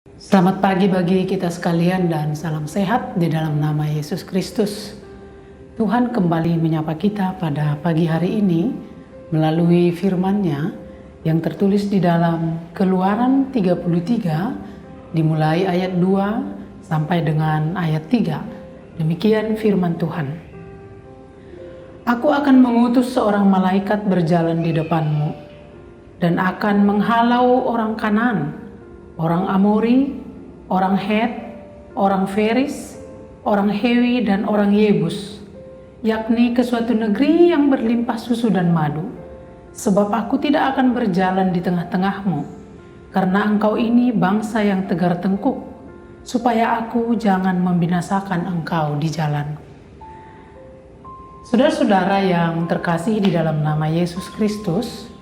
Selamat pagi bagi kita sekalian dan salam sehat di dalam nama Yesus Kristus. Tuhan kembali menyapa kita pada pagi hari ini melalui firman-Nya yang tertulis di dalam Keluaran 33 dimulai ayat 2 sampai dengan ayat 3. Demikian firman Tuhan. Aku akan mengutus seorang malaikat berjalan di depanmu dan akan menghalau orang Kanaan, orang Amori, orang Het, orang Feris, orang Hewi, dan orang Yebus, yakni ke suatu negeri yang berlimpah susu dan madu. Sebab aku tidak akan berjalan di tengah-tengahmu, karena engkau ini bangsa yang tegar tengkuk, supaya aku jangan membinasakan engkau di jalan. Saudara-saudara yang terkasih di dalam nama Yesus Kristus,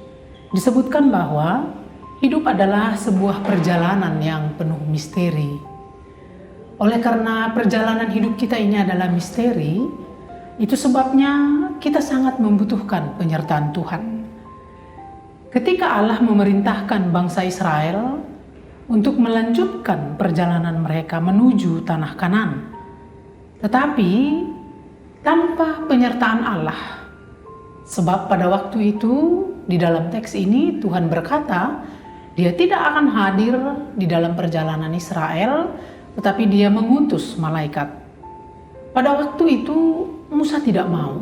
disebutkan bahwa hidup adalah sebuah perjalanan yang penuh misteri. Oleh karena perjalanan hidup kita ini adalah misteri, itu sebabnya kita sangat membutuhkan penyertaan Tuhan. Ketika Allah memerintahkan bangsa Israel untuk melanjutkan perjalanan mereka menuju tanah Kanaan, tetapi tanpa penyertaan Allah. Sebab pada waktu itu di dalam teks ini Tuhan berkata, Dia tidak akan hadir di dalam perjalanan Israel, tetapi Dia mengutus malaikat. Pada waktu itu Musa tidak mau,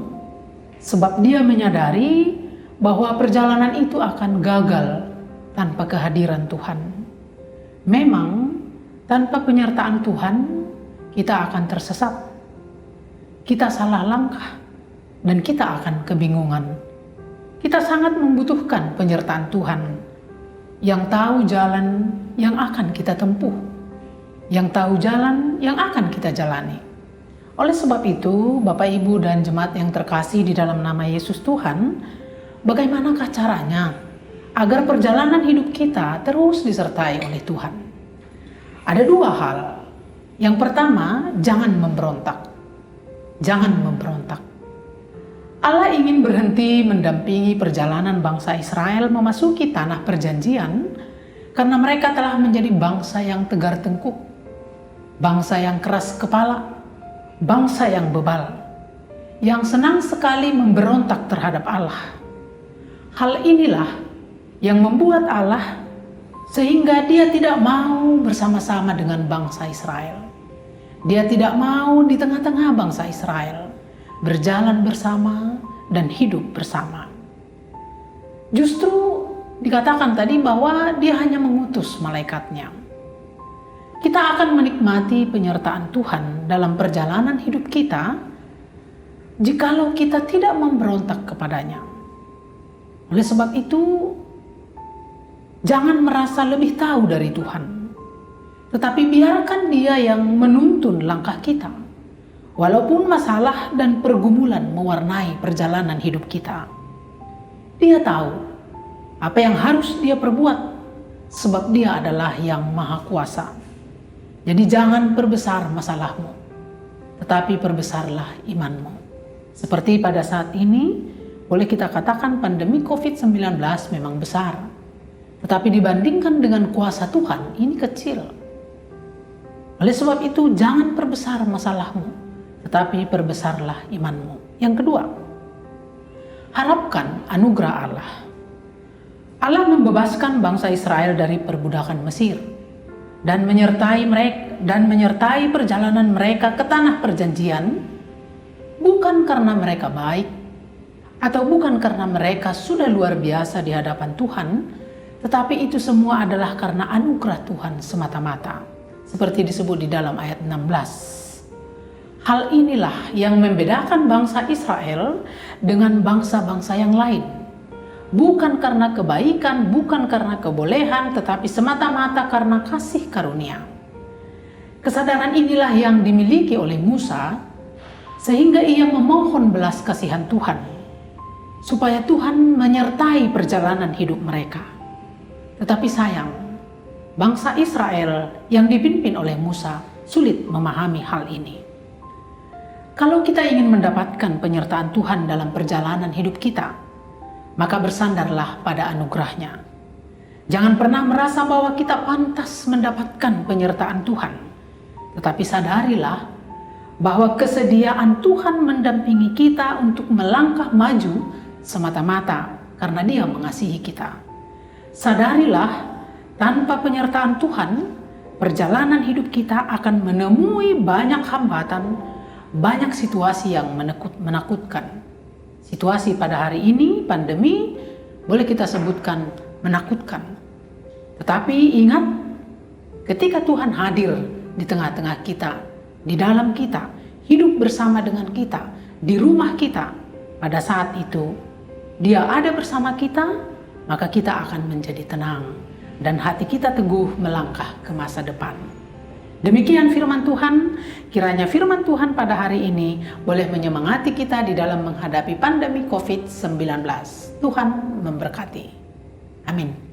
sebab dia menyadari bahwa perjalanan itu akan gagal tanpa kehadiran Tuhan. Memang tanpa penyertaan Tuhan kita akan tersesat, kita salah langkah, dan kita akan kebingungan. Kita sangat membutuhkan penyertaan Tuhan yang tahu jalan yang akan kita tempuh, yang tahu jalan yang akan kita jalani. Oleh sebab itu, Bapak, Ibu, dan jemaat yang terkasih di dalam nama Yesus Tuhan, bagaimanakah caranya agar perjalanan hidup kita terus disertai oleh Tuhan? Ada dua hal. Yang pertama, jangan memberontak. Jangan memberontak. Allah ingin berhenti mendampingi perjalanan bangsa Israel memasuki tanah perjanjian karena mereka telah menjadi bangsa yang tegar tengkuk, bangsa yang keras kepala, bangsa yang bebal, yang senang sekali memberontak terhadap Allah. Hal inilah yang membuat Allah sehingga Dia tidak mau bersama-sama dengan bangsa Israel. Dia tidak mau di tengah-tengah bangsa Israel berjalan bersama dan hidup bersama. Justru dikatakan tadi bahwa Dia hanya mengutus malaikatnya. Kita akan menikmati penyertaan Tuhan dalam perjalanan hidup kita jikalau kita tidak memberontak kepadanya. Oleh sebab itu, jangan merasa lebih tahu dari Tuhan, tetapi biarkan Dia yang menuntun langkah kita. Walaupun masalah dan pergumulan mewarnai perjalanan hidup kita, Dia tahu apa yang harus Dia perbuat, sebab Dia adalah yang maha kuasa. Jadi jangan perbesar masalahmu, tetapi perbesarlah imanmu. Seperti pada saat ini, boleh kita katakan pandemi COVID-19 memang besar, tetapi dibandingkan dengan kuasa Tuhan, ini kecil. Oleh sebab itu, jangan perbesar masalahmu, tetapi perbesarlah imanmu. Yang kedua, harapkan anugerah Allah. Allah membebaskan bangsa Israel dari perbudakan Mesir dan menyertai perjalanan mereka ke tanah perjanjian, bukan karena mereka baik atau bukan karena mereka sudah luar biasa di hadapan Tuhan, tetapi itu semua adalah karena anugerah Tuhan semata-mata, seperti disebut di dalam ayat 16. Hal inilah yang membedakan bangsa Israel dengan bangsa-bangsa yang lain. Bukan karena kebaikan, bukan karena kebolehan, tetapi semata-mata karena kasih karunia. Kesadaran inilah yang dimiliki oleh Musa, sehingga ia memohon belas kasihan Tuhan, supaya Tuhan menyertai perjalanan hidup mereka. Tetapi sayang, bangsa Israel yang dipimpin oleh Musa sulit memahami hal ini. Kalau kita ingin mendapatkan penyertaan Tuhan dalam perjalanan hidup kita, maka bersandarlah pada anugerah-Nya. Jangan pernah merasa bahwa kita pantas mendapatkan penyertaan Tuhan. Tetapi sadarilah bahwa kesediaan Tuhan mendampingi kita untuk melangkah maju semata-mata karena Dia mengasihi kita. Sadarilah, tanpa penyertaan Tuhan, perjalanan hidup kita akan menemui banyak hambatan, banyak situasi yang menakutkan. Situasi pada hari ini, pandemi, boleh kita sebutkan menakutkan. Tetapi ingat, ketika Tuhan hadir di tengah-tengah kita, di dalam kita, hidup bersama dengan kita, di rumah kita, pada saat itu Dia ada bersama kita, maka kita akan menjadi tenang dan hati kita teguh melangkah ke masa depan. Demikian firman Tuhan. Kiranya firman Tuhan pada hari ini boleh menyemangati kita di dalam menghadapi pandemi COVID-19. Tuhan memberkati. Amin.